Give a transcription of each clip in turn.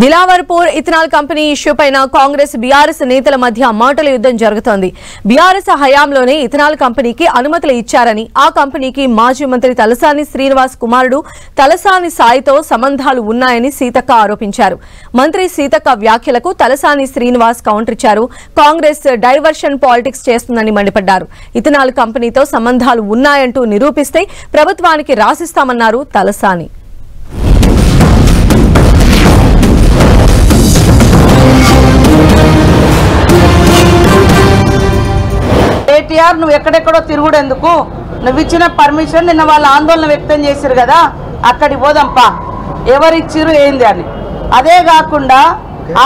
Dilawarpur ethanol company issue పైన Congress BRS నేతల మధ్య మాటల యుద్ధం జరుగుతోంది. బీఆర్ఎస్ హయాంలోనే ఇథనాల్ కంపెనీకి అనుమతులు ఇచ్చారని, ఆ కంపెనీకి మాజీ మంత్రి తలసాని శ్రీనివాస్ కుమారుడు తలసాని సాయితో సంబంధాలు ఉన్నాయని సీతక్క ఆరోపించారు. మంత్రి సీతక్క వ్యాఖ్యలకు తలసాని శ్రీనివాస్ కౌంటర్ ఇచ్చారు. కాంగ్రెస్ డైవర్షన్ పాలిటిక్స్ చేస్తుందని మండిపడ్డారు. ఇథనాల్ కంపెనీతో సంబంధాలు ఉన్నాయంటూ నిరూపిస్తే ప్రభుత్వానికి రాసిస్తామన్నారు తలసాని. కేటీఆర్ నువ్వు ఎక్కడెక్కడో తిరుగుడెందుకు, నువ్వు ఇచ్చిన పర్మిషన్ నిన్న వాళ్ళ ఆందోళన వ్యక్తం చేశారు కదా, అక్కడికి పోదాంపా ఎవరిచ్చిరు ఏంది అని. అదే కాకుండా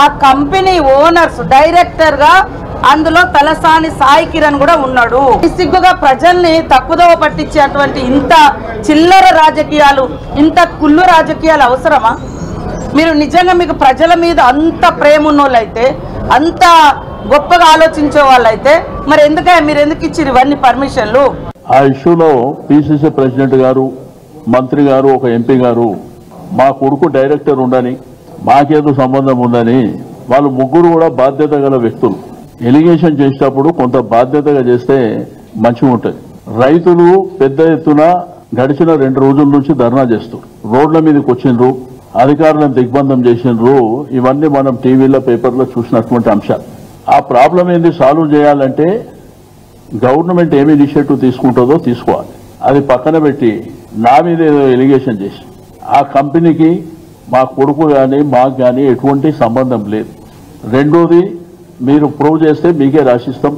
ఆ కంపెనీ ఓనర్స్ డైరెక్టర్గా అందులో తలసాని సాయి కిరణ్ కూడా ఉన్నాడు. సిగ్గుగా ప్రజల్ని తప్పుదోవ పట్టించేటువంటి ఇంత చిల్లర రాజకీయాలు, ఇంత కుళ్ళు రాజకీయాలు అవసరమా? మీరు నిజంగా మీకు ప్రజల మీద అంత ప్రేమ ఉన్నోళ్ళైతే, అంత గొప్పగా ఆలోచించే వాళ్ళైతే మరి మీరు ఎందుకు ఇచ్చారు ఇవన్నీ పర్మిషన్లు? ఆ ఇష్యూలో పిసిసి ప్రెసిడెంట్ గారు, మంత్రి గారు, ఒక ఎంపీ గారు మా కొడుకు డైరెక్టర్ ఉండని, మాకేదో సంబంధం ఉందని, వాళ్ళు ముగ్గురు కూడా బాధ్యత గల వ్యక్తులు. ఎలిగేషన్ చేసేటప్పుడు కొంత బాధ్యతగా చేస్తే మంచిగా ఉంటుంది. రైతులు పెద్ద ఎత్తున గడిచిన 2 రోజుల నుంచి ధర్నా చేస్తారు, రోడ్ల మీదకి వచ్చిండ్రు, అధికారులను దిగ్బంధం చేసిండ్రు. ఇవన్నీ మనం టీవీలో పేపర్లో చూసినటువంటి అంశాలు. ఆ ప్రాబ్లం ఏంది సాల్వ్ చేయాలంటే గవర్నమెంట్ ఏమి ఇనిషియేటివ్ తీసుకుంటుందో తీసుకోవాలి. అది పక్కన పెట్టి నా మీద ఏదో ఎలిగేషన్ చేసి, ఆ కంపెనీకి మా కొడుకు కానీ మాకు కానీ ఎటువంటి సంబంధం లేదు. రెండోది మీరు ప్రూవ్ చేస్తే మీకే రాసిస్తాం.